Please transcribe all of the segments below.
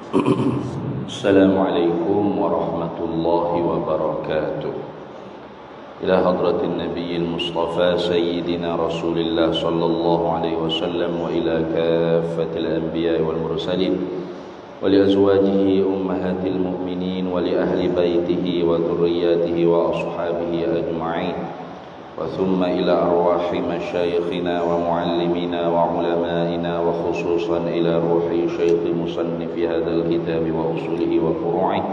السلام عليكم ورحمة الله وبركاته. إلى حضرة النبي المصطفى سيدنا رسول الله صلى الله عليه وسلم، وإلى كافة الأنبياء والمرسلين، ولأزواجه أمهات المؤمنين، ولأهل بيته وذرياته وأصحابه أجمعين، وثم إلى أرواح مشايخنا ومعلمينا وعلمائنا، وخصوصا إلى روح شيخ مصنف هذا الكتاب وأصوله وفروعه،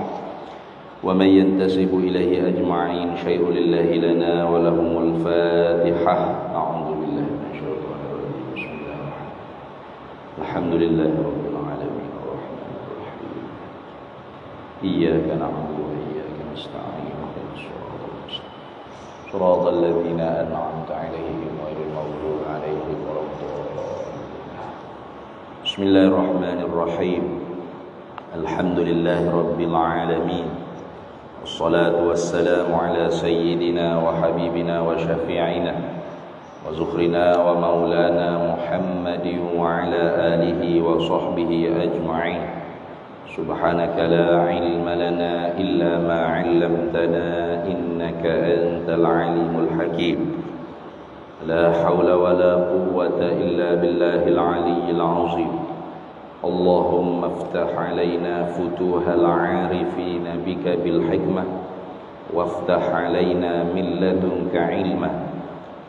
ومن ينتسب إليه أجمعين. شيء لله لنا ولهم الفاتحة. أعوذ بالله من الشيطان الرجيم. بسم الله الرحمن الرحيم. الحمد لله رب العالمين الرحمن الرحيم، إياك نعبد وإياك نستعين، اهدنا الصراط المستقيم صراط الذين أنعمت عليهم غير المغضوب عليهم ولا الضالين. بسم الله الرحمن الرحيم. الحمد لله رب العالمين، والصلاة والسلام على سيدنا وحبيبنا وشفيعنا وزخرنا ومولانا محمد وعلى آله وصحبه أجمعين. سبحانك لا علم لنا إلا ما علمتنا إنك أنت العليم الحكيم. لا حول ولا قوة إلا بالله العلي العظيم. اللهم افتح علينا فتوح العارفين بك بالحكمة، وافتح علينا من لدنك علما،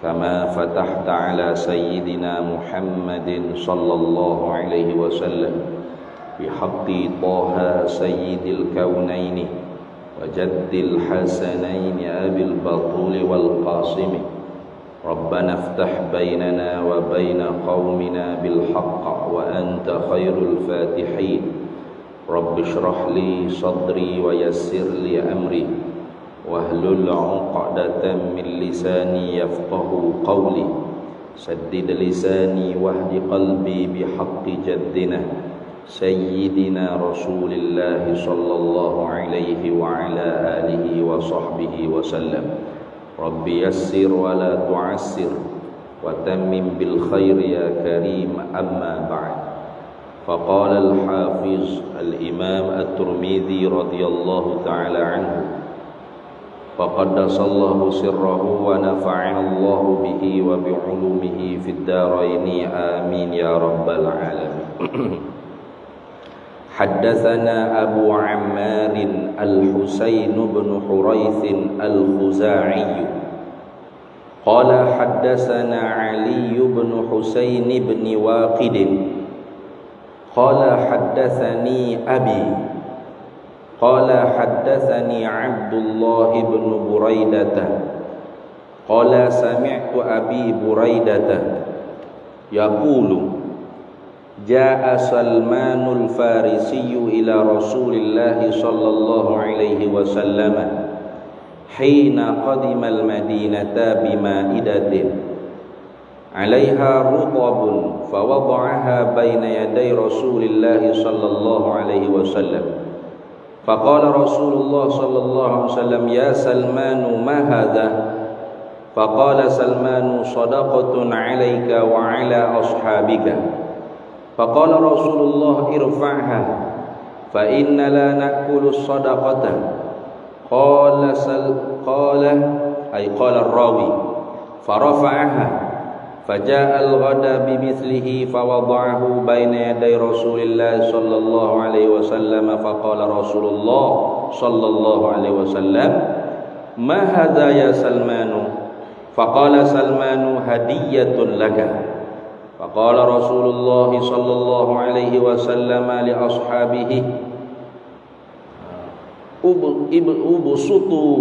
كما فتحت على سيدنا محمد صلى الله عليه وسلم بحق طه سيد الكونين وجد الحسنين أبي البطول والقاسم. ربنا افتح بيننا وبين قومنا بالحق وأنت خير الفاتحين. رب اشرح لي صدري ويسر لي أمري واحلل عقدة من لساني يفقه قولي. سدد لساني واهد قلبي بحق جدنا سيدنا رسول الله صلى الله عليه وعلى آله وصحبه وسلم. رب يسر ولا تعسر وتمم بالخير يا كريم. أما بعد، فقال الحافظ الإمام الترمذي رضي الله تعالى عنه: فقدس الله سره ونفعنا الله به وبعلومه في الدارين آمين يا رب العالمين. حدثنا أبو عمار الحسين بن حريث الخزاعي قال حدثنا علي بن حسين بن واقد قال حدثني أبي قال حدثني عبد الله بن بريدة قال سمعت أبي بريدة يقول: جاء سلمان الفارسي إلى رسول الله صلى الله عليه وسلم حين قدم المدينة بمائدة عليها رطب، فوضعها بين يدي رسول الله صلى الله عليه وسلم، فقال رسول الله صلى الله عليه وسلم: يا سلمان ما هذا؟ فقال سلمان: صدقة عليك وعلى أصحابك. فقال رسول الله: ارفعها فإن لا نأكل الصدقة. قال الراوي: فرفعها، فجاء الغد بمثله فوضعه بين يدي رسول الله صلى الله عليه وسلم، فقال رسول الله صلى الله عليه وسلم: ما هذا يا سلمان؟ فقال سلمان: هدية لك. فقال رسول الله صلى الله عليه وسلم لأصحابه: ابسطوا.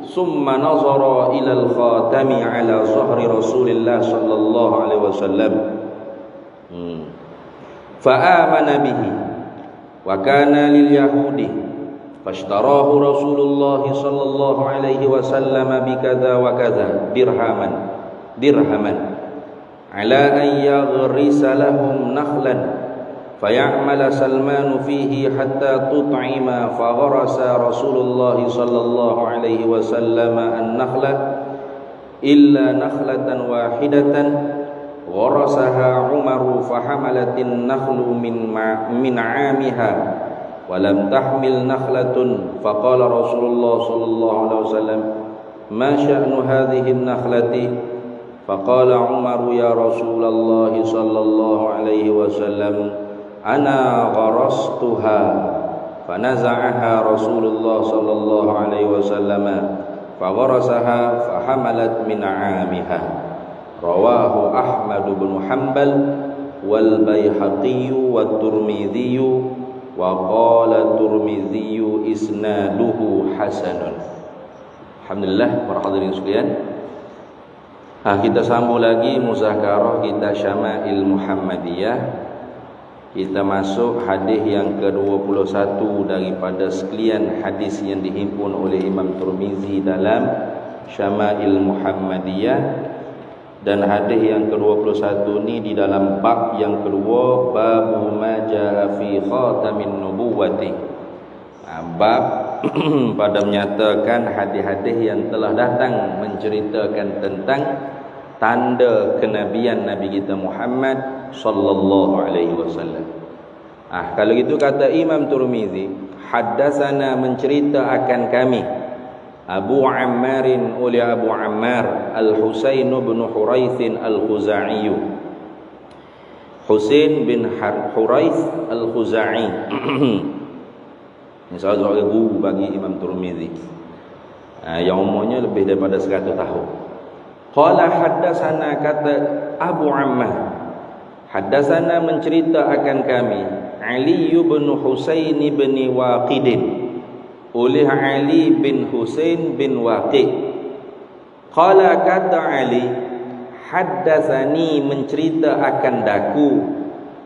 ثم نظر إلى الخاتم على ظهر رسول الله صلى الله عليه وسلم فآمن به، وكان لليهود، فاشتراه رسول الله صلى الله عليه وسلم بكذا وكذا درهما على أن يغرس لهم نخلا فيعمل سلمان فيه حتى تطعم. فغرس رسول الله صلى الله عليه وسلم النخلة إلا نخلة واحدة غرسها عمر فحملت النخل من عامها ولم تحمل نخلة فقال رسول الله صلى الله عليه وسلم ما شأن هذه النخلة فقال عمر يا رسول الله صلى الله عليه وسلم أنا غرستها فنزعها رسول الله صلى الله عليه وسلم فغرسها فحملت من عامها رواه أحمد بن حنبل والبيهقي والترمذي وقال الترمذي إسناده حسن. Alhamdulillah, para hadirin sekalian. Kita sambung lagi muzakarah kita Syama'il Muhammadiyah. Kita masuk hadis yang ke-21 daripada sekalian hadis yang dihimpun oleh Imam Tirmizi dalam Syama'il Muhammadiyah. Dan hadis yang ke-21 ni di dalam bab yang kedua, babu ma jaa fi khatamin nubuwati. Bab pada menyatakan hadis-hadis yang telah datang menceritakan tentang tanda kenabian Nabi kita Muhammad sallallahu alaihi wasallam. Kalau gitu kata Imam Tirmizi, haddatsana mencerita akan kami Abu Ammarin oleh Abu Ammar Al-Husain bin Huraits Al-Khuzai. Husain bin Huraits Al-Khuzai. Ini salah seorang guru bagi Imam Tirmizi, yang umurnya lebih daripada 100 tahun. Qala haddatsana, kata Abu Ammar, haddatsana mencerita akan kami Ali bin Husain bin Waqid, oleh Ali bin Husain bin Waqid. Qala, kata Ali, haddatsani mencerita akan daku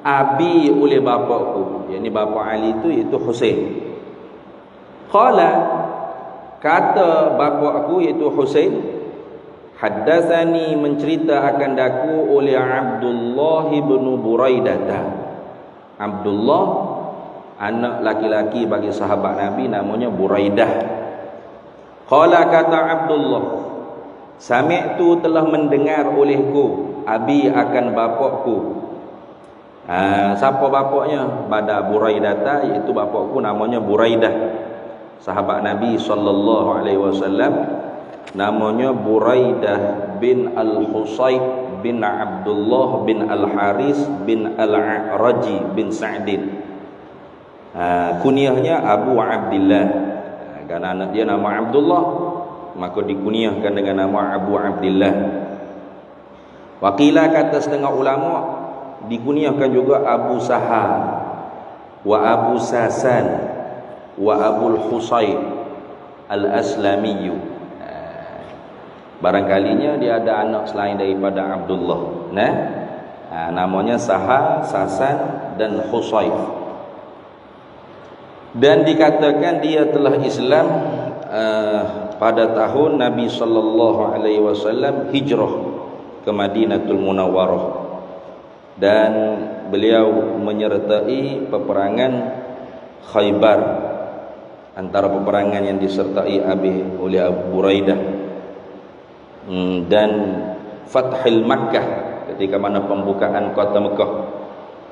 abi oleh bapakku, yakni bapa Ali itu iaitu Husain. Qala, kata bapakku iaitu Husain, haddatsani mencerita akan daku oleh Abdullah bin Buraidah. Abdullah anak laki-laki bagi sahabat Nabi namanya Buraidah. Qala, kata Abdullah, sami'tu telah mendengar olehku abi akan bapakku. Siapa bapaknya? Pada Buraidah, iaitu bapakku namanya Buraidah, sahabat Nabi sallallahu alaihi wasallam, namanya Buraidah bin Al-Husayb bin Abdullah bin Al-Haris bin Al-A'raji bin Sa'din. Kunyahnya Abu Abdillah. Kerana anak dia nama Abdullah, maka dikunyahkan dengan nama Abu Abdillah. Waqilah, kata setengah ulama, dikunyahkan juga Abu Sahal wa Abu Sasan wa Abul Husayb Al-Aslamiyu. Barangkalinya dia ada anak selain daripada Abdullah, namanya Sahal, Sasan dan Husayb. Dan dikatakan dia telah Islam pada tahun Nabi sallallahu alaihi wasallam hijrah ke Madinatul Munawwarah, dan beliau menyertai peperangan Khaybar, antara peperangan yang disertai oleh Abu Buraidah, dan Fathil Makkah, ketika mana pembukaan kota Mekah.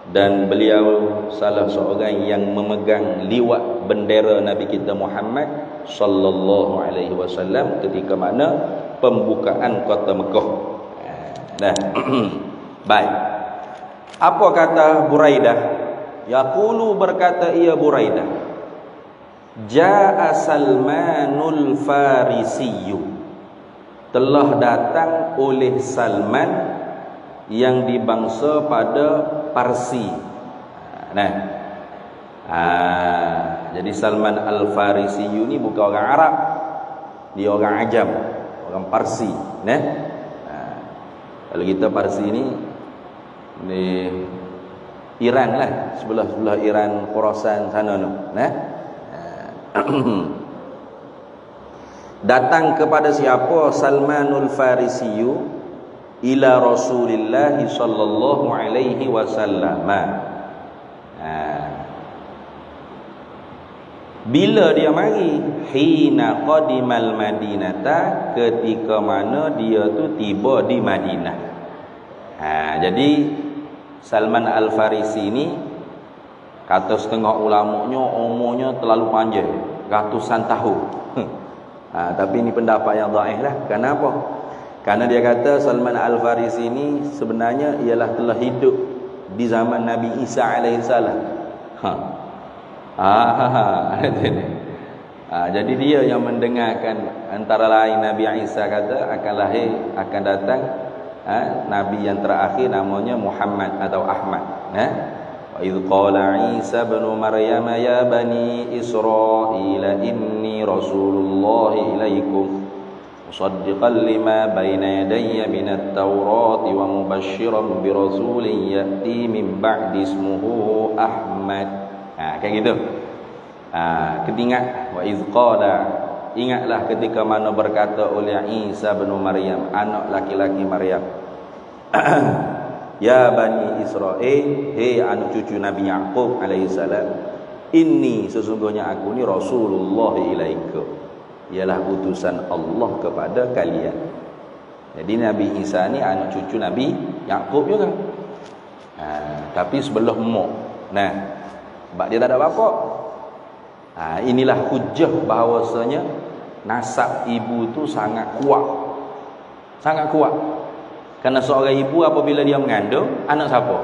Dan beliau salah seorang yang memegang liwat bendera Nabi kita Muhammad sallallahu alaihi wasallam ketika mana pembukaan kota Mekah. Baik. Apa kata Buraidah? Yaqulu, berkata ia Buraidah, Jaa Salmanul Farisiyu, telah datang oleh Salman yang dibangsa pada Parsi. Jadi Salman Al-Farisi ini bukan orang Arab, dia orang Ajam, orang Parsi. Kalau kita Parsi ini di Iran lah, sebelah Iran, Khorasan sana tu. Datang kepada siapa? Salmanul Farisiyu ila Rasulillah sallallahu alaihi wasallam. Bila dia mari? Hina qadimal Madinata, ketika mana dia tu tiba di Madinah. Jadi Salman Al-Farisi ini Kata setengah ulamanya umurnya terlalu panjang, ratusan tahun. Tapi ini pendapat yang dhaif lah. Kenapa? Karena dia kata Salman Al-Farisi ini sebenarnya ialah telah hidup di zaman Nabi Isa alaihissalam. Jadi dia yang mendengarkan antara lain Nabi Isa kata akan lahir, akan datang Nabi yang terakhir namanya Muhammad atau Ahmad. Wa idh qala Isa ibn Maryam ya bani Israil inni Rasulullah ilaikum musaddiqan lima baina yadayya minat Tawrat wa mubasysyiran bi rasulin ya'ti min ba'di ismuhu Ahmad. Kayak gitu. Ketingat wa idh qala, ingatlah ketika mana berkata oleh Isa bin Maryam, anak laki-laki Maryam, ya bani Israel, hei anak cucu Nabi Yaqub alaihissalam, inni sesungguhnya aku ni Rasulullah ilaikum, ialah utusan Allah kepada kalian. Jadi Nabi Isa ni anak cucu Nabi Yaqub juga. Tapi sebelah mak. Sebab dia tak ada bapa. Inilah hujah bahawasanya nasab ibu tu sangat kuat. Sangat kuat. Kerana seorang ibu apabila dia mengandung, anak siapa?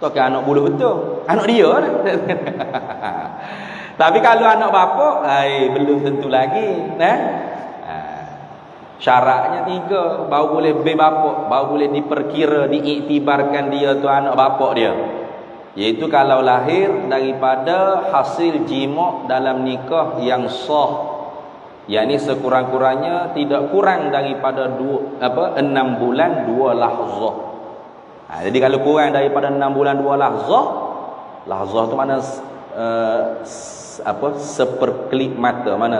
Takkan anak buluh betul. Anak dia lah. Tapi kalau anak bapa, belum tentu lagi. Syaratnya 3, baru boleh berbapa, baru boleh diperkira, diiktibarkan dia tu anak bapa dia. Iaitu kalau lahir daripada hasil jima' dalam nikah yang sah, yakni sekurang-kurangnya tidak kurang daripada 6 bulan 2 lahzah. Jadi kalau kurang daripada 6 bulan 2 lahzah, lahzah tu mana seperkelip mata, mana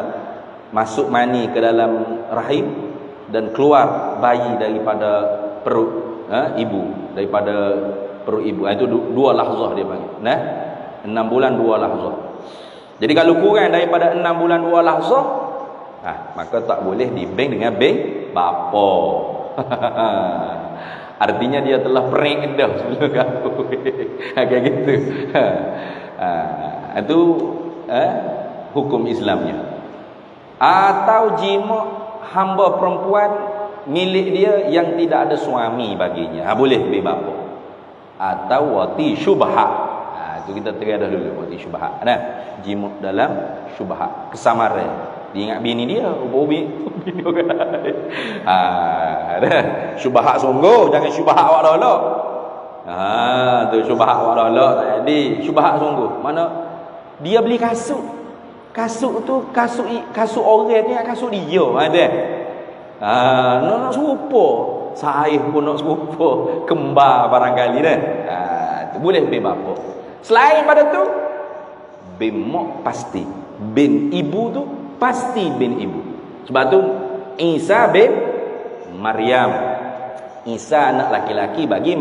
masuk mani ke dalam rahim dan keluar bayi daripada perut ibu, daripada perut ibu. Itu 2 lahzah dia panggil. 6 bulan 2 lahzah. Jadi kalau kurang daripada 6 bulan 2 lahzah, maka tak boleh dibank dengan bank bapa. Artinya dia telah prank dah sebelum kahwin. Kayak gitu. Itu hukum Islamnya. Atau jima hamba perempuan milik dia yang tidak ada suami baginya, boleh bagi bapa. Atau wati syubhat. Itu kita terada dulu wati syubhat. Jima dalam syubhat, kesamaran. Dia ingat bini dia, bini orang. Syubhat sungguh, jangan syubhat awak lolok. Tu syubhat awak lolok tadi. Syubhat sungguh. Mana dia beli kasut. Kasut tu kasut orang ni, kasut dia ada. Nak serupa. Saya pun nak serupa, kembar barangkali dah. Tu boleh bin bapa. Selain pada tu, bin mak pasti. Bin ibu tu pasti bin ibu. Sebab tu Isa bin Maryam. Isa anak laki-laki bagi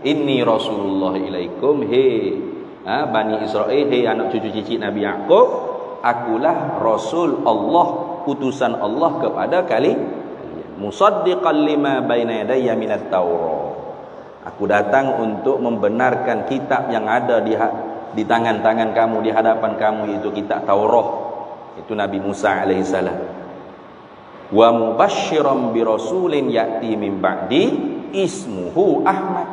Inni Rasulullah ilaikum, hei Bani Israel, hei anak cucu cicit Nabi Yaqub, akulah Rasul Allah, utusan Allah kepada kalian. Musaddiqan lima baina yadayya minat Taurat. Aku datang untuk membenarkan kitab yang ada di tangan-tangan kamu, di hadapan kamu, iaitu kitab Taurat. Itu Nabi Musa alaihissalam. Wa mubasysyiran bi rasulin ya'ti min ba'di ismuhu Ahmad,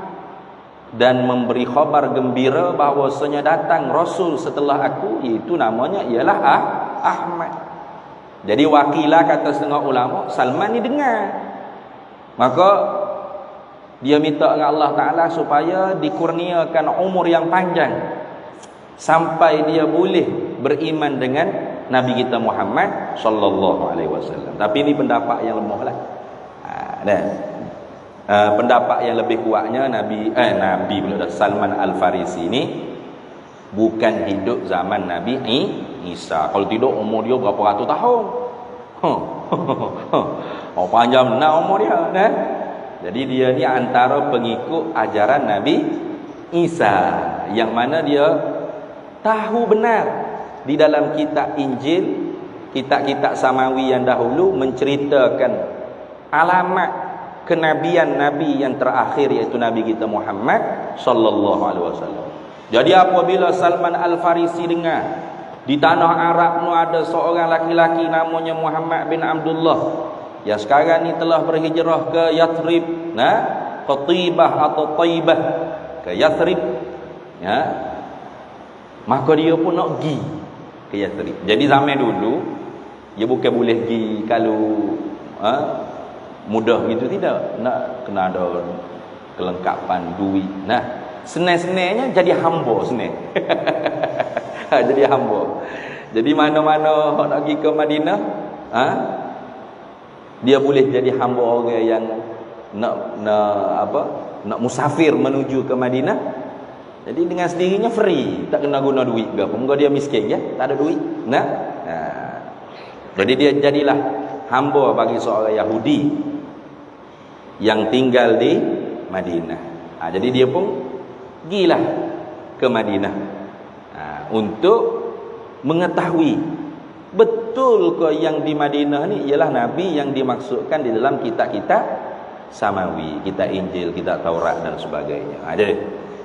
dan memberi khabar gembira bahawasanya datang rasul setelah aku, iaitu namanya ialah Ahmad. Jadi wakilah kata setengah ulama, Salman ni dengar. Maka dia minta dengan Allah Ta'ala supaya dikurniakan umur yang panjang sampai dia boleh beriman dengan Nabi kita Muhammad sallallahu alaihi wasallam. Tapi ini pendapat yang lemahlah. Pendapat yang lebih kuatnya Nabi pula Salman Al-Farisi ini bukan hidup zaman Nabi Isa. Kalau tidak umur dia berapa ratus tahun. Panjang umur dia. Jadi dia ni antara pengikut ajaran Nabi Isa, yang mana dia tahu benar di dalam kitab Injil, kitab-kitab samawi yang dahulu menceritakan alamat kenabian Nabi yang terakhir, iaitu Nabi kita Muhammad sallallahu alaihi wasallam. Jadi apabila Salman Al-Farisi dengar di tanah Arab tu ada seorang laki-laki namanya Muhammad bin Abdullah yang sekarang ni telah berhijrah ke Yathrib, Qatibah atau Taibah, ke Yathrib, maka dia pun nak pergi ke Yathrib. Jadi zaman dulu dia bukan boleh pergi kalau mudah gitu, tidak, nak kena ada kelengkapan duit. Senang-senangnya jadi hamba senang. Jadi hamba. Jadi mana-mana nak pergi ke Madinah, dia boleh jadi hamba orang yang nak musafir menuju ke Madinah. Jadi dengan sendirinya free, tak kena guna duit ke apa. Muka dia miskin ya, tak ada duit. Jadi dia jadilah hamba bagi seorang Yahudi yang tinggal di Madinah. Jadi dia pun pergilah ke Madinah untuk mengetahui betul ke yang di Madinah ni ialah Nabi yang dimaksudkan di dalam kitab-kitab Samawi, kitab Injil, kitab Taurat dan sebagainya. Jadi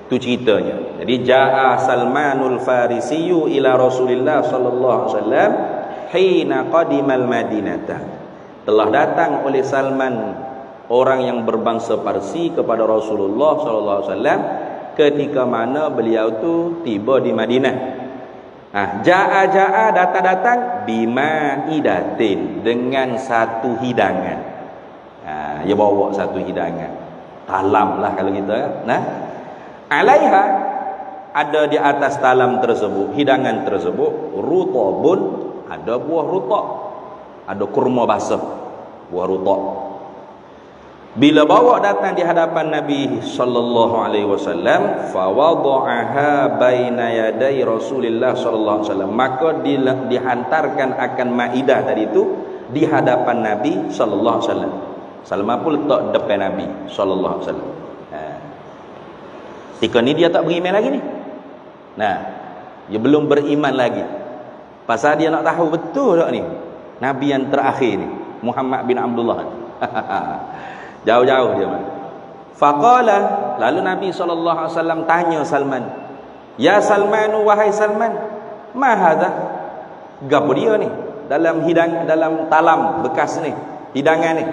itu ceritanya. Jadi jaa Salmanul Farisiyu ila Rasulillah sallallahu alaihi wasallam hina qadimal Madinata. Telah datang oleh Salman, orang yang berbangsa Parsi, kepada Rasulullah sallallahu alaihi wasallam ketika mana beliau tu tiba di Madinah. Jaa datang bimaidatin, dengan satu hidangan. Dia bawa satu hidangan. Talam lah kalau kita. Alaiha, ada di atas talam tersebut, hidangan tersebut, rutabun, ada buah rutab, ada kurma basah, buah rutab. Bila bawa datang di hadapan Nabi sallallahu alaihi wasallam, fa wada'aha baina yaday Rasulillah sallallahu alaihi wasallam, maka dihantarkan akan maidah tadi itu di hadapan Nabi sallallahu alaihi wasallam. Salman pun letak depan Nabi sallallahu alaihi wasallam. Ketika ni dia tak beriman lagi ni. Dia belum beriman lagi. Pasal dia nak tahu betul tak ni Nabi yang terakhir ni, Muhammad bin Abdullah. Jauh-jauh dia. Faqala, lalu Nabi SAW tanya Salman, ya Salman, wahai Salman, ma hadha, gapo dia ni dalam dalam talam bekas ni, hidangan ni.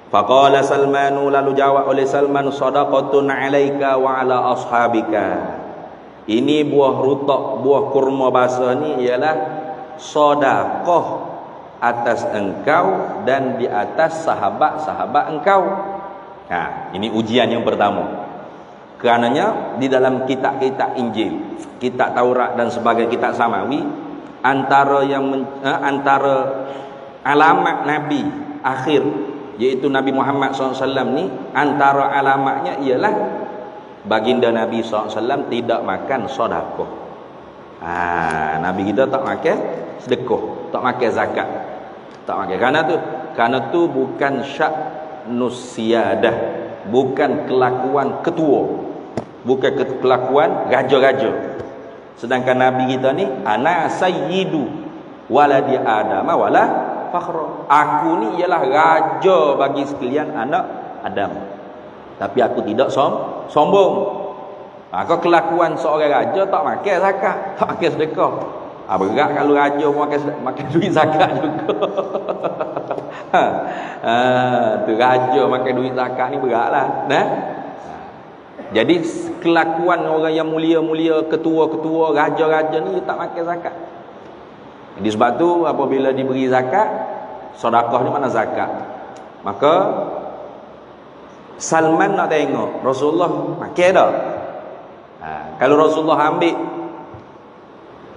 Faqala Salmanu, lalu jawab oleh Salman, sadaqatun alaika wa ala ashabika. Ini buah rutab, buah kurma basah ni ialah sedekah atas engkau dan di atas sahabat-sahabat engkau. Ini ujian yang pertama. Kerananya di dalam kitab-kitab Injil, kitab Taurat dan sebagai kitab Samawi, antara alamat Nabi akhir, iaitu Nabi Muhammad SAW ni, antara alamatnya ialah baginda Nabi SAW tidak makan sedekah. Nabi kita tak makan sedekah, tak makan zakat, tak makan. Karena tu bukan sya'nus siyadah, bukan kelakuan ketua, bukan kelakuan raja-raja. Sedangkan Nabi kita ni, ana sayyidu waladi Adam wala fakhra. Aku ni ialah raja bagi sekalian anak Adam, tapi aku tidak sombong. Kau kelakuan seorang raja tak makan zakat, tak makan sedekah. Berat kalau raja makan duit zakat juga. Tu raja makan duit zakat ni beratlah. Jadi kelakuan orang yang mulia-mulia, ketua-ketua, raja-raja ni tak makan zakat. Jadi sebab tu apabila diberi zakat, sedekah ni mana zakat, maka Salman nak tengok Rasulullah makan tak. Kalau Rasulullah ambil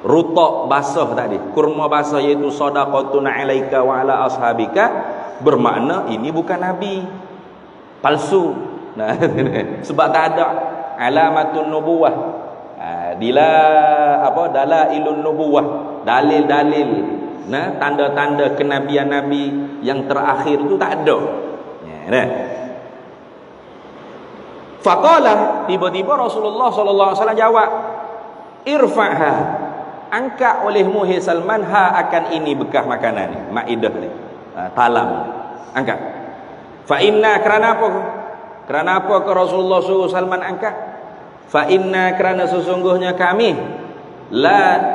rutab basah tadi, kurma basah, iaitu sadaqatun alaika wa ala ashabika, bermakna ini bukan Nabi, palsu. Sebab tak ada alamatun nubuwah, dalailun nubuwah, dalil-dalil, tanda-tanda kenabian Nabi yang terakhir tu tak ada. Faqala, tiba-tiba Rasulullah sallallahu alaihi wasallam jawab, irfa'ha, angkat olehmu hai Salman, akan ini bekas makanan ni, maidah ni, talam, angkat. Fa inna, kerana apa ke Rasulullah suruh Salman angkat? Fa inna, kerana sesungguhnya kami,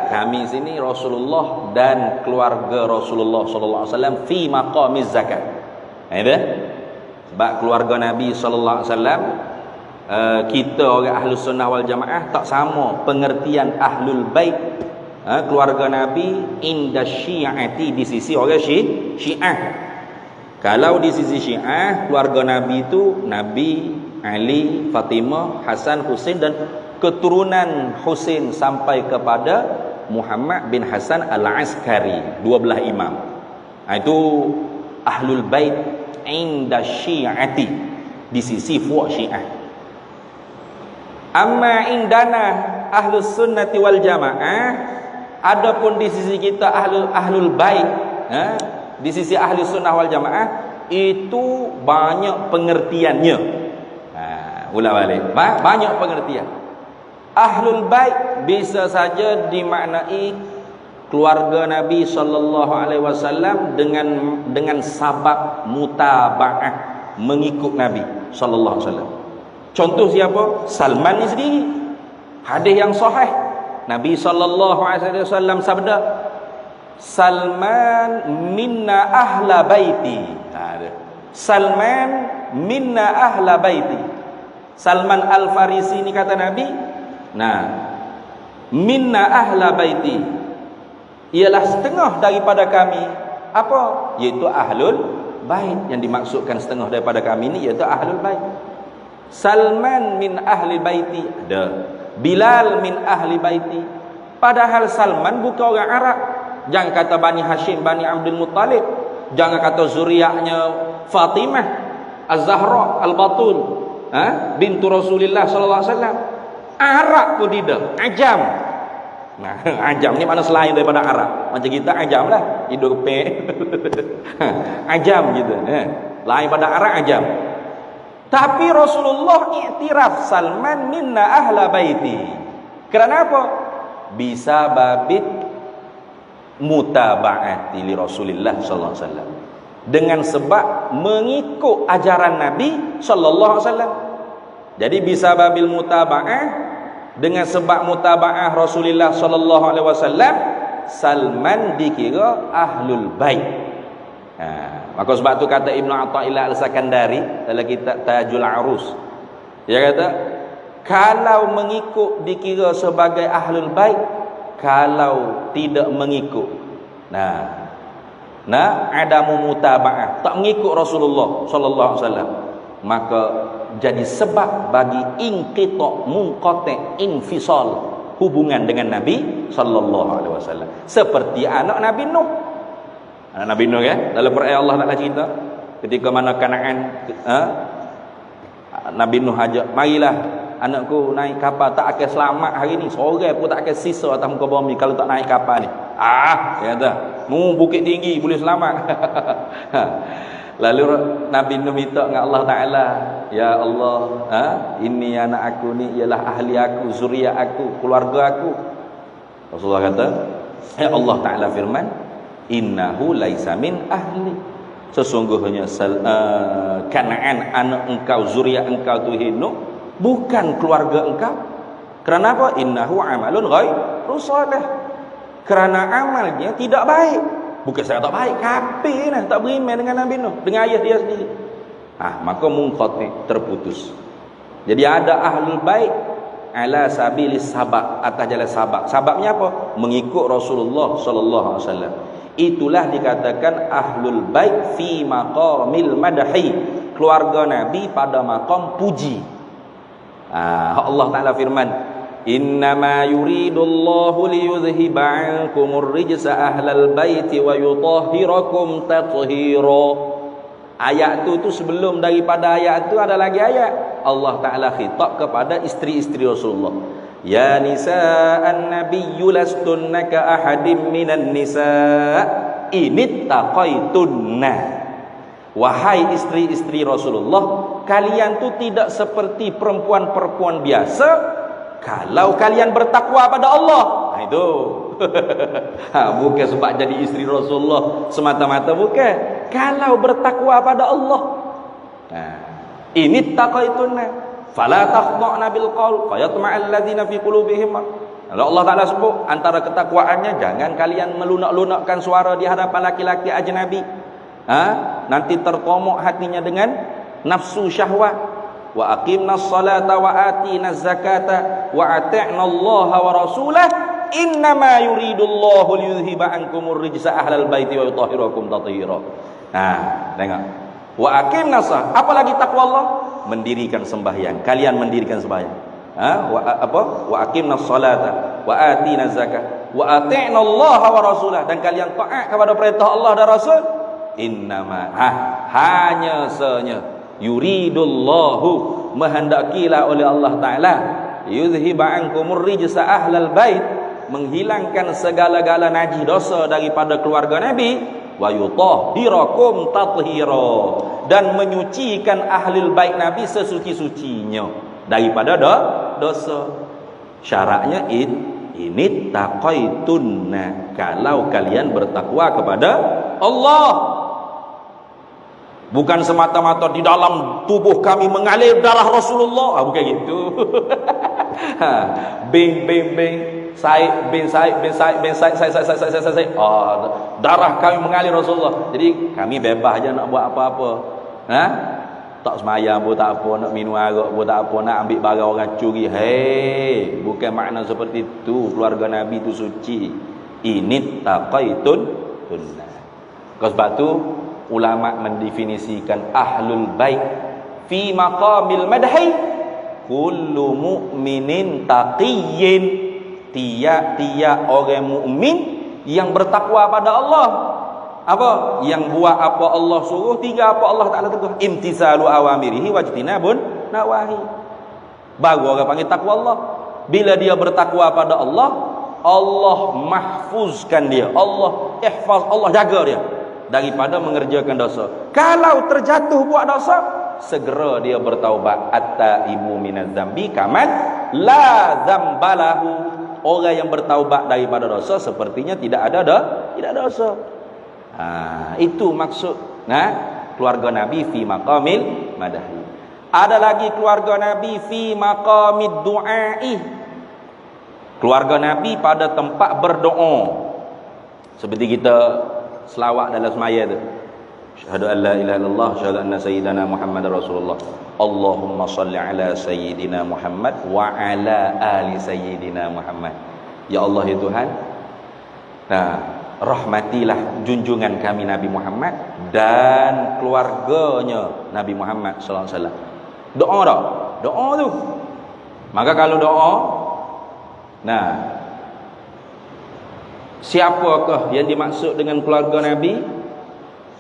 kami sini Rasulullah dan keluarga Rasulullah sallallahu alaihi wasallam fi maqamiz zakat. Ada? Sebab keluarga Nabi sallallahu alaihi wasallam, kita orang Ahlus Sunnah wal Jamaah tak sama pengertian Ahlul Bait. Keluarga Nabi inda Syi'ati, di sisi orang Syiah. Kalau di sisi Syiah, keluarga Nabi itu Nabi, Ali, Fatimah, Hasan, Husain dan keturunan Husain sampai kepada Muhammad bin Hasan Al-Askari, 12 imam. Itu Ahlul Bait inda Syi'ati, di sisi fuq Syiah. Amma indana Ahlus Sunnati wal Jamaah, adapun di sisi kita Ahlul Bait, di sisi Ahlus Sunnah wal Jamaah itu banyak pengertiannya. Ulang balik, banyak pengertian. Ahlul Bait bisa saja dimaknai keluarga Nabi sallallahu alaihi wasallam dengan sabab mutabaah, mengikut Nabi sallallahu alaihi wasallam. Contoh siapa? Salman ni sendiri. Hadis yang sahih, Nabi sallallahu alaihi wasallam sabda, Salman minna ahla baiti. Salman minna ahla baiti. Salman Al-Farisi ni kata Nabi, minna ahla baiti, ialah setengah daripada kami. Apa? Iaitu Ahlul Bait. Yang dimaksudkan setengah daripada kami ni iaitu Ahlul Bait. Salman min ahli baiti, ada. Bilal min ahli baiti. Padahal Salman bukan orang Arab. Jangan kata Bani Hashim, Bani Abdul Muttalib. Jangan kata zuriatnya Fatimah Az-Zahra Al-Batul, bintu Rasulullah sallallahu alaihi wasallam. Arab pun tidak, ajam. Ajam ni mana selain daripada Arab. Macam kita ajam lah, hidup pek. Ajam gitu. Lain pada Arab, ajam. Tapi Rasulullah iktiraf Salman minna ahla baiti. Kerana apa? Bisa babit mutaba'ati li Rasulillah sallallahu alaihi wasallam, dengan sebab mengikut ajaran Nabi sallallahu alaihi wasallam. Jadi bisa babil mutaba'ah, dengan sebab mutaba'ah Rasulullah sallallahu alaihi wasallam, Salman dikira Ahlul Bait. Maka sebab tu kata Ibnu Athaillah Al-Sakandari dalam kitab Tajul Arus, dia kata kalau mengikut dikira sebagai Ahlul Bait, kalau tidak mengikut adamu mutaba'ah, tak mengikut Rasulullah sallallahu alaihi wasallam, maka jadi sebab bagi inqita' munqati' infisal, hubungan dengan Nabi sallallahu alaihi wasallam. Seperti anak Nabi Nuh. Anak Nabi Nuh dalam Quran Allah Taala cerita ketika mana Kanaan, Nabi Nuh ajak, marilah anakku naik kapal, tak akan selamat hari ni, seorang pun tak akan sisa atas muka bumi kalau tak naik kapal ni. Dia kata, bukit tinggi boleh selamat. Lalu Nabi Nuh minta dengan Allah Taala, ya Allah, ini anak aku ni ialah ahli aku, zuriat aku, keluarga aku. Rasulullah kata, ya Allah Taala firman, innahu laisa min ahli, sesungguhnya Kanaan anak engkau, zuriat engkau tu Nuh, bukan keluarga engkau. Kerana apa? Innahu amalun ghairu salih, kerana amalnya tidak baik. Bukan saya tak baik, kafir lah, tak beriman dengan Nabi Nuh, dengan ayah dia sendiri. Maka munqati', terputus. Jadi ada Ahlul Bait ala sabilis sabab, atas jalan sabab. Sababnya apa? Mengikut Rasulullah sallallahu alaihi wasallam. Itulah dikatakan Ahlul Bait fi maqamil madhi, keluarga Nabi pada maqam puji. Allah Taala firman, innama yuridullahu liyudhhiba 'ankumur rijsa ahlal baiti wa yutahhirakum tathhira. Ayat tu sebelum daripada ayat tu ada lagi ayat. Allah Taala khitab kepada isteri-isteri Rasulullah. Ya nisa'an nabiyyu lastunna ka ahadim minan nisa' inittaqaitunna. Wahai isteri-isteri Rasulullah, kalian tu tidak seperti perempuan-perempuan biasa kalau kalian bertakwa pada Allah. Itu bukan sebab jadi isteri Rasulullah semata-mata, bukan. Kalau bertakwa pada Allah, ini taqaituna. Fala takhda'na bil qaul fayatma'al ladzina fi qulubihim. Kalau Allah Taala sebut antara ketakwaannya, jangan kalian melunak-lunakkan suara di hadapan laki-laki ajnabi. Nanti tertomok hatinya dengan nafsu syahwat. Wa aqimnas salata wa atinaz zakata wa ati'na Allah wa rasulah innama yuridullahu liyudhiba ankumur rijsa ahlal baiti wa yutahhirakum tathira. Tengok. Wa aqimnas, apalagi takwa Allah, mendirikan sembahyang. Kalian mendirikan sembahyang. Wa aqimnas salata wa atinaz zakata wa ati'na Allah wa rasulah, dan kalian taat kepada perintah Allah dan Rasul. Innama hanya senya yuridullahu, menghendakilah oleh Allah Ta'ala, yudhiba ankumur rijsa ahlal bait, menghilangkan segala-gala najis dosa daripada keluarga Nabi, wa yutahhirakum tathira, dan menyucikan ahlul bait Nabi sesuci-sucinya daripada dosa. Syaratnya ini taqaitunna, kalau kalian bertakwa kepada Allah. Bukan semata-mata di dalam tubuh kami mengalir darah Rasulullah. Bukan gitu. Bing Said bin Said. Darah kami mengalir Rasulullah. Jadi kami bebas aja nak buat apa-apa. Tak semayang pun tak apa, nak minum arak pun tak apa, nak ambil barang orang curi. Hei, bukan makna seperti itu. Keluarga Nabi itu suci. Ini taqaitun sunnah. Sebab tu ulama mendefinisikan ahlul bait fi maqamil madhi kullu mu'minin taqiyyin, tiap-tiap orang mukmin yang bertakwa pada Allah. Apa? Yang buat apa Allah suruh, tiga apa Allah Ta'ala tegur. Imtisalu awamirihi wajtinabun nawahi. Baru orang panggil takwa Allah. Bila dia bertakwa pada Allah, Allah mahfuzkan dia, Allah ihfaz, Allah jaga dia daripada mengerjakan dosa. Kalau terjatuh buat dosa, segera dia bertaubat. At-taibu minaz zambi kaman la dzambalahu. Orang yang bertaubat daripada dosa sepertinya tidak ada dosa. Itu maksud keluarga Nabi fi maqamil madahi. Ada lagi keluarga Nabi fi maqamid du'ai. Keluarga Nabi pada tempat berdoa. Seperti kita selawat dalam semaya tu. Syahadu an la ilaha illallah, syahadu anna sayyidana Muhammadar Rasulullah. Allahumma salli ala sayyidina Muhammad wa ala ali sayyidina Muhammad. Ya Allah ya Tuhan, rahmatilah junjungan kami Nabi Muhammad dan keluarganya Nabi Muhammad sallallahu alaihi wasallam. Doa dah. Doa tu. Maka kalau doa, siapakah yang dimaksud dengan keluarga Nabi?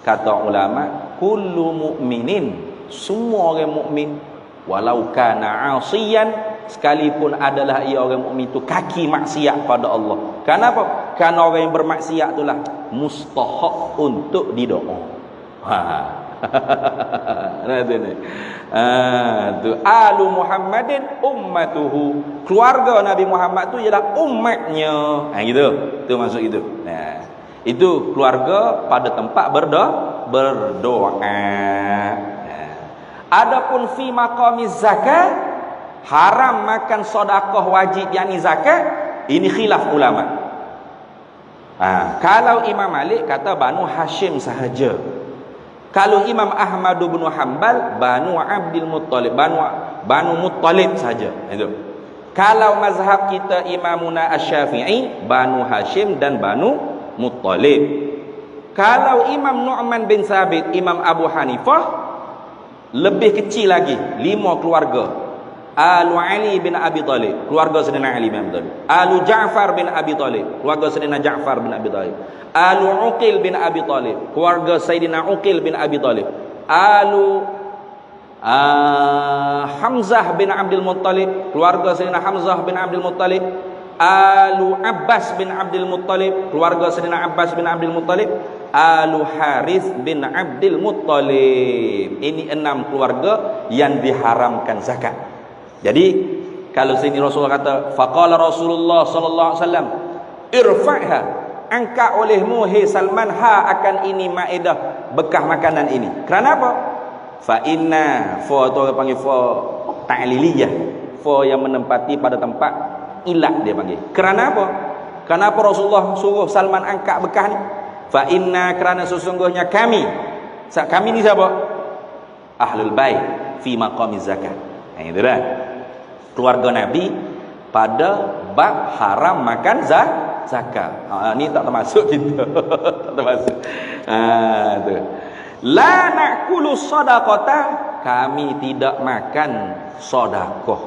Kata ulama, kullu mu'minin, semua orang mukmin, walau kana 'asiyan, sekalipun adalah ia orang mukmin itu kaki maksiat pada Allah. Kenapa? Karena orang yang bermaksiat itulah mustahak untuk didoa. Tu alu Muhammadin ummatuhu, keluarga Nabi Muhammad tu ialah umatnya. Gitu. Tu maksud itu. Itu keluarga pada tempat berdoa. Adapun fi maqamiz zakat, haram makan sedekah wajib yakni zakat, ini khilaf ulama. Kalau Imam Malik kata Banu Hashim sahaja. Kalau Imam Ahmad bin Hanbal Banu Abdul Muttalib, Banu Muttalib saja. Itu. Kalau mazhab kita Imamuna Asy-Syafi'i, Banu Hashim dan Banu Muttalib. Kalau Imam Nu'man bin Sabit, Imam Abu Hanifah, lebih kecil lagi, 5 keluarga. Alu Ali bin Abi Talib, keluarga Sayyidina Ali bin Abi Talib. Alu Ja'far bin Abi Talib, keluarga Sayyidina Ja'far bin Abi Talib. Alu Uqil bin Abi Talib, keluarga Sayyidina Uqil bin Abi Talib. Alu Hamzah bin Abdul Muttalib, keluarga Sayyidina Hamzah bin Abdul Muttalib. Alu Abbas bin Abdul Muttalib, keluarga Sayyidina Abbas bin Abdul Muttalib. Alu Harith bin Abdul Muttalib. Ini 6 keluarga yang diharamkan zakat. Jadi kalau sini Rasulullah kata, faqala Rasulullah sallallahu alaihi wasallam, irfa'ha, angkat olehmu hai Salman akan ini maidah, bekas makanan ini. Kerana apa? Fa inna, fa tu orang panggil fa ta'liliyah, fa yang menempati pada tempat ilat dia panggil. Kerana apa? Kenapa Rasulullah suruh Salman angkat bekah ni? Fa inna, kerana sesungguhnya kami ni siapa? Ahlul bait fi maqamiz zakat. Itu dah. Keluarga Nabi pada bab haram makan zakat. Ni tak termasuk kita. Tak termasuk. Tu. La na'kulu sadaqata, kami tidak makan sedekah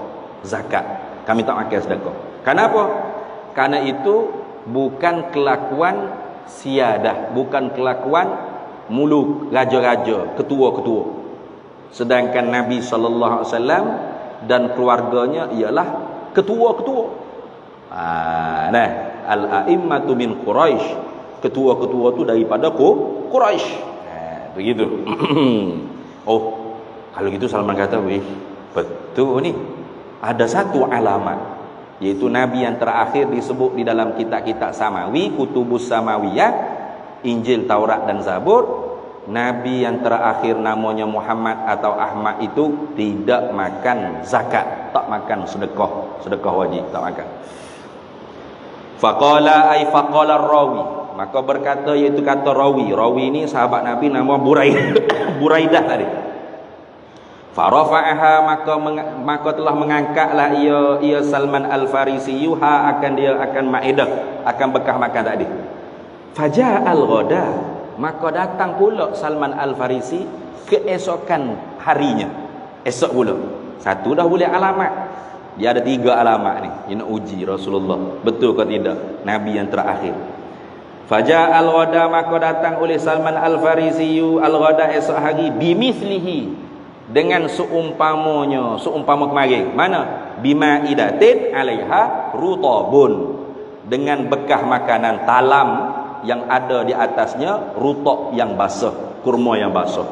zakat. Kami tak makan sedekah. Kenapa? Karena itu bukan kelakuan siadah, bukan kelakuan muluk, raja-raja, ketua-ketua. Sedangkan Nabi sallallahu alaihi wasallam dan keluarganya ialah ketua-ketua. Nah, al-a'immatu min Quraisy. Ketua-ketua tu daripada Quraisy. Begitu. Oh, kalau gitu Salman kata, "Wih, betul ni. Ada satu alamat, yaitu Nabi yang terakhir disebut di dalam kitab-kitab samawi, kutubus samawiyah, Injil, Taurat dan Zabur. Nabi yang terakhir namanya Muhammad atau Ahmad itu tidak makan zakat, tak makan sedekah wajib, tak makan." Faqala ay faqala rawi, maka berkata, iaitu kata rawi. Rawi ni sahabat Nabi nama Buraidah tadi. Farafa'aha, maka telah mengangkatlah ia Salman Al-Farisi akan dia akan maidah, akan bekah makan tadi. Faja'al ghada, maka datang pula Salman Al-Farisi keesokan harinya. Esok pula. Satu dah boleh alamat. Dia ada 3 alamat ni. Dia nak uji Rasulullah, betul ke tidak Nabi yang terakhir. Faja'al ghada, maka datang oleh Salman Al-Farisi al-ghada esok hari, bimithlihi, dengan seumpamanya, seumpama kemarin. Mana? Bimaidatin 'alaiha rutabun, dengan bekah makanan talam yang ada di atasnya rutab yang basah, kurma yang basah.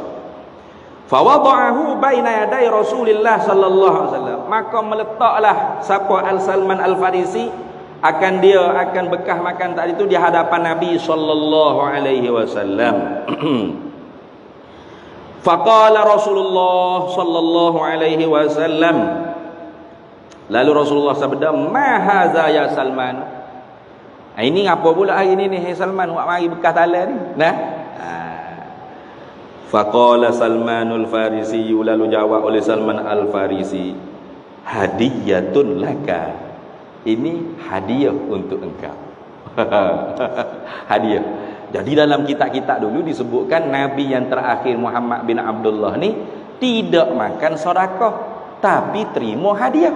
Fa wada'ahu baina yaday Rasulillah sallallahu alaihi wasallam, maka meletaklah siapa Al-Salman Al-Farisi akan bekah makan tadi itu di hadapan Nabi sallallahu alaihi wasallam. Faqala Rasulullah sallallahu alaihi wasallam, lalu Rasulullah sabda, "Ma hadza ya Salman?" Ini apa pula hari ni hai Salman, buat mari bekah talan ni. Nah. Faqala Salmanul Farisi, lalu jawab oleh Salman Al-Farisi, "Hadiyatun laka." Ini hadiah untuk engkau. Hadiah. Jadi dalam kitab-kitab dulu disebutkan Nabi yang terakhir Muhammad bin Abdullah ni tidak makan sedekah, tapi terima hadiah.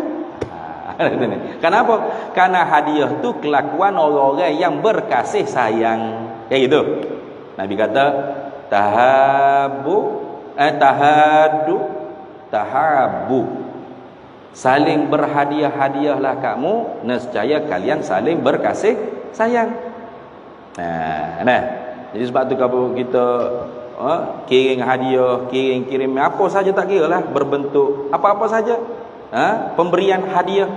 Kenapa? Karena hadiah tu kelakuan orang-orang yang berkasih sayang. Kayak gitu. Nabi kata, tahabbu, saling berhadiah-hadiahlah kamu, nescaya kalian saling berkasih sayang. Nah, jadi sebab tu kalau kita kirim hadiah, kirim apa saja, tak kira lah berbentuk apa-apa saja, pemberian hadiah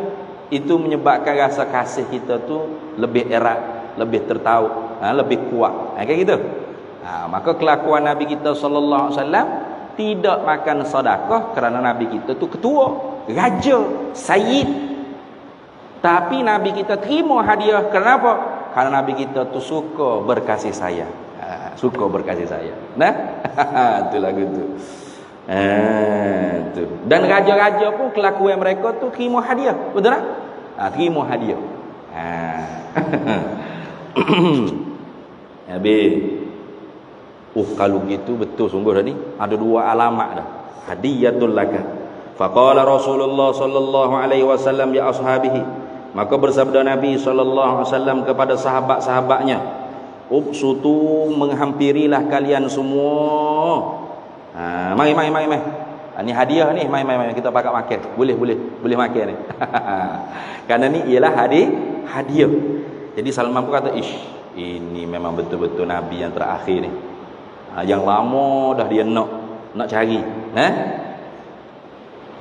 itu menyebabkan rasa kasih kita tu lebih erat, lebih tertaut, lebih kuat. Kayak gitu. Maka kelakuan Nabi kita sallallahu alaihi wasallam tidak makan sedekah kerana Nabi kita tu ketua, raja, sayyid. Tapi Nabi kita terima hadiah kenapa? Karena Nabi kita tu suka berkasih sayang. Suka berkasih sayang. Nah, tu lagu tu. Tu. Dan raja-raja pun kelakuan mereka tu terima hadiah. Betul tak? Terima hadiah. Habis. Kalau gitu betul sungguh tadi. Ada 2 alamat dah. Hadiyatul laka. Faqala Rasulullah sallallahu alaihi wasallam ya ashabihi, maka bersabda Nabi sallallahu alaihi wasallam kepada sahabat-sahabatnya, "Ubsutu, menghampirilah kalian semua. Mari. Ini hadiah ni, mari kita pakai makan. Boleh makan ni." Karena ni ialah hadiah. Jadi Salman pun kata, ini memang betul-betul Nabi yang terakhir ni. Yang lama dah dia nak cari.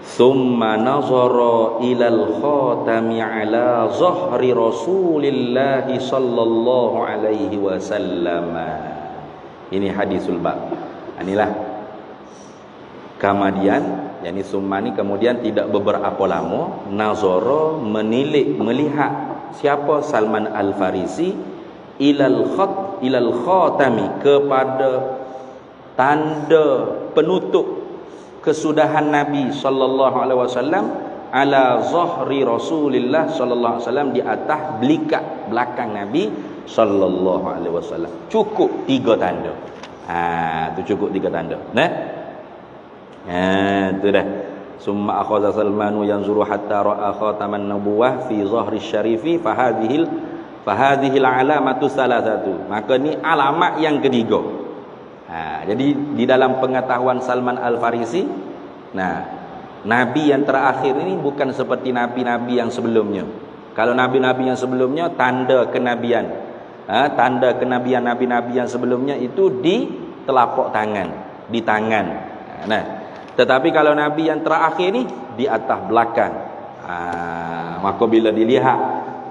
Thumma nazara ilal khatami ala zahri Rasulillah sallallahu alaihi wasallam. Ini hadisul bab. Inilah Kemudian yakni summa ni kemudian tidak beberapa lama nazara melihat siapa Salman Al-Farisi ilal khatami kepada tanda penutup kesudahan Nabi sallallahu alaihi wasallam ala zahri Rasulillah sallallahu alaihi wasallam, di atas belikat belakang Nabi sallallahu alaihi wasallam. Cukup 3 tanda. Tu cukup 3 tanda. Tu dah. Summa akhadha Salmanu yanzuru hatta ra'a khataman nubuwah fi zahri syarifi fahadhihi al-alamatu salasatu. Maka ni alamat yang ketiga. Jadi di dalam pengetahuan Salman Al-Farisi, Nabi yang terakhir ini bukan seperti Nabi-Nabi yang sebelumnya. Kalau Nabi-Nabi yang sebelumnya tanda kenabian, tanda kenabian Nabi-Nabi yang sebelumnya itu di telapak tangan, di tangan. Tetapi kalau Nabi yang terakhir ni di atas belakang. Maka bila dilihat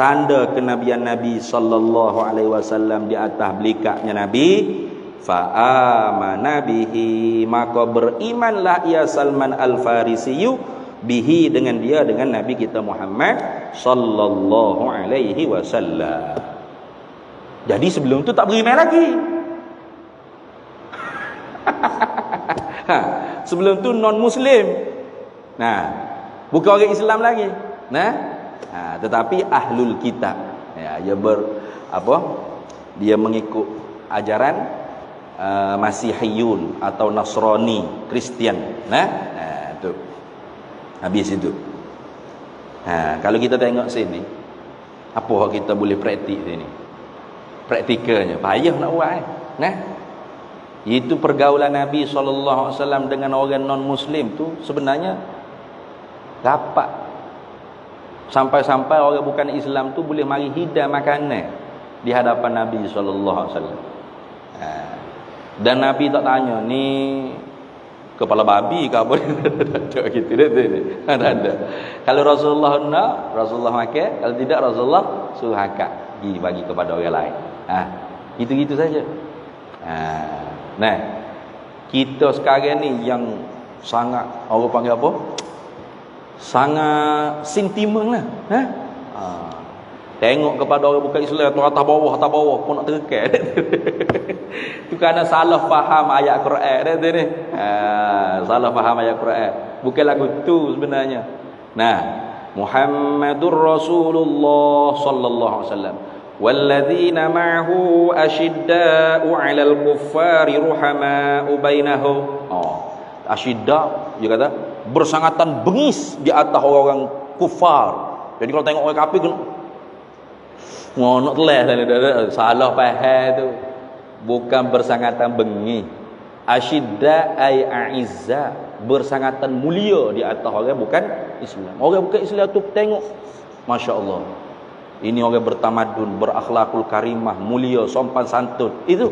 tanda kenabian Nabi sallallahu alaihi wasallam di atas belikatnya Nabi, fa'amana bihi, maka berimanlah ia Salman Al-Farisi bihi dengan dia, dengan Nabi kita Muhammad sallallahu alaihi wasallam. Jadi sebelum tu tak beriman lagi. Sebelum tu non muslim. Bukan orang Islam lagi. Tetapi ahlul kitab. Dia mengikut ajaran Masihiyun atau Nasrani, Kristian. Tu. Habis itu. Kalau kita tengok sini, apa kita boleh praktik sini? Praktikalnya payah nak buat itu pergaulan Nabi sallallahu alaihi wasallam dengan orang non muslim tu sebenarnya dapat sampai-sampai orang bukan Islam tu boleh mari hidang makanan di hadapan Nabi sallallahu alaihi wasallam. Dan Nabi tak tanya ni kepala babi ke apa tak gitu tak ada. Kalau Rasulullah nak, Rasulullah makan, kalau tidak Rasulullah suruh akak bagi kepada orang lain. Gitu-gitu saja. Kita sekarang ni yang sangat orang panggil apa? Sangat sentimen lah. Tengok kepada orang bukan Islam tu atas bawah pun nak terkekat. Itu kerana salah faham ayat Quran ni. Salah faham ayat Quran. Bukan lagu tu sebenarnya. Muhammadur Rasulullah sallallahu alaihi wasallam. Walladzina ma'ahu asyidda'u 'alal kuffari ruhama'u bainahum. Asyidda' dia kata bersangatan bengis di atas orang-orang kufar. Jadi kalau tengok orang kafir kena nak telah salah faham tu. Bukan bersangatan bengis. Asyidda' ay a'izza, bersangatan mulia di atas orang bukan Islam. Orang bukan Islam tu tengok, masya-Allah, ini orang bertamadun, berakhlakul karimah, mulia, sopan santun. Itu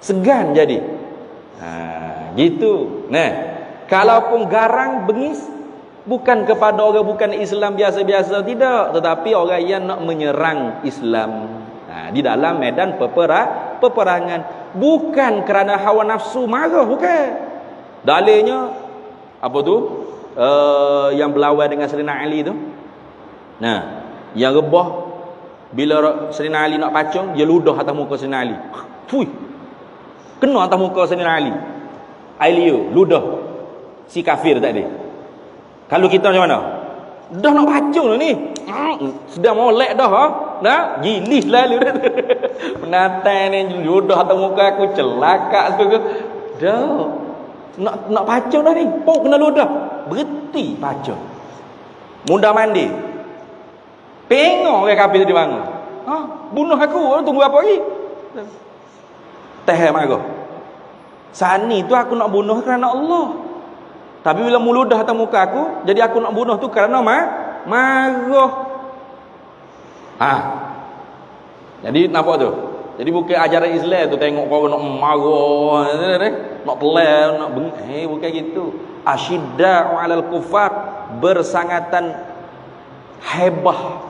segan jadi. Gitu. Kalaupun garang bengis, bukan kepada orang bukan Islam biasa-biasa, tidak, tetapi orang yang nak menyerang Islam di dalam medan peperangan, bukan kerana hawa nafsu marah, bukan. Dalilnya apa tu? Yang berlawan dengan Sayyidina Ali tu. Yang rebah bila Sayyidina Ali nak pacung, dia ludah atas muka Sayyidina Ali. Fui. Kena atas muka Sayyidina Ali. Ailiu ludah si kafir tadi. Kalau kita macam mana? Dah nak pacung dah ni. Sedang molek dah gilis lalu dah. Penatan ni ludah atas muka aku, celaka aku. Dah. Nak pacung dah ni. Pok kena ludah. Berhenti pacung. Mudah mandi. Tengok orang kafir tu bangun. Bunuh aku, tunggu apa lagi? Teh marah. Saat ni tu aku nak bunuh kerana Allah. Tapi bila muludah atas muka aku, jadi aku nak bunuh tu kerana marah. Jadi nampak tu. Jadi bukan ajaran Islam tu tengok kau nak marah, nak telan, nak bukan gitu. Asyidda'u 'alal kufar, bersangatan hebah.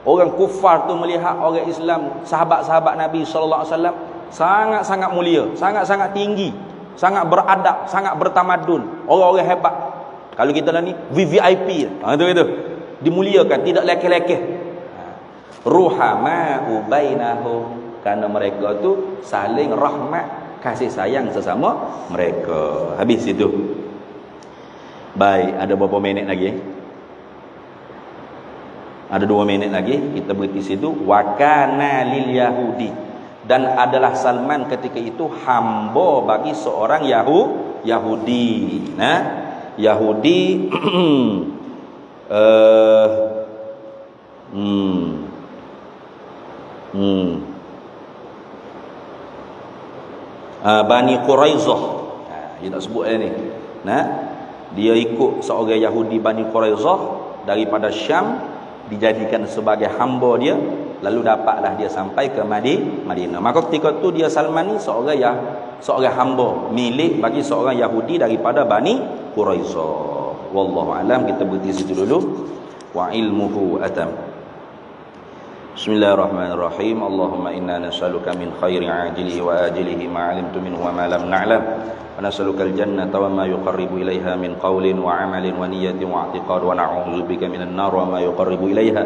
Orang kufar tu melihat orang Islam, sahabat-sahabat Nabi sallallahu alaihi wasallam sangat-sangat mulia, sangat-sangat tinggi, sangat beradab, sangat bertamadun, orang-orang hebat. Kalau kita lah ni VVIP, itu dimuliakan, tidak lekeh-lekeh. Ruhama'u bainahum, kerana mereka tu saling rahmat, kasih sayang sesama mereka. Habis itu. Baik, ada berapa minit lagi? Ada 2 minit lagi, kita berhenti situ. Wa kana lil yahudi, dan adalah Salman ketika itu hamba bagi seorang Yahudi. Nah, Yahudi Bani Quraizah. Dia tak sebut ni. Nah, dia ikut seorang Yahudi Bani Quraizah daripada Syam, dijadikan sebagai hamba dia, lalu dapatlah dia sampai ke Madinah. Maka ketika tu dia Salman ni seorang hamba milik bagi seorang Yahudi daripada Bani Quraizah. Wallahu alam, kita berhenti situ dulu. Wa ilmuhu atam. Bismillahirrahmanirrahim. Allahumma inna nas'aluka min khairi ajilihi wa ajilihi ma 'alimtu minhu wa ma lam na'lam. Wa nas'aluka al-jannata wa ma yuqarribu ilaiha min qawlin wa 'amalin wa niyyatin wa i'tiqad, wa na'udzubika minan nar wa ma yuqarribu ilaiha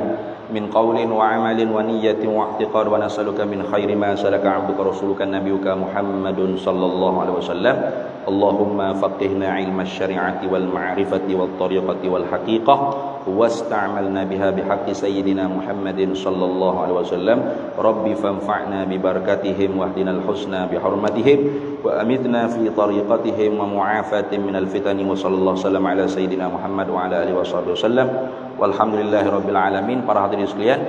min qawlin wa 'amalin wa niyyatin wa i'tiqad, wa nas'aluka min khairi ma salaka 'abduka rasuluka nabiyyuka Muhammadun sallallahu alaihi wasallam. Allahumma faqihna 'ilma asy-syari'ati wal ma'rifati wat tariqati wal haqiqah, wasta'malna biha bihaqqi sayyidina Muhammadin sallallahu alaihi wasallam. Rabbi fanfa'na bi barakatihim wahdinal husna bi hurmatihim wa amitna fi tariqatihim wa mu'afatin minal fitani, wa sallallahu wasallam ala sayyidina Muhammad wa ala alihi wasallam. Walhamdulillahi rabbil alamin. Para hadirin sekalian,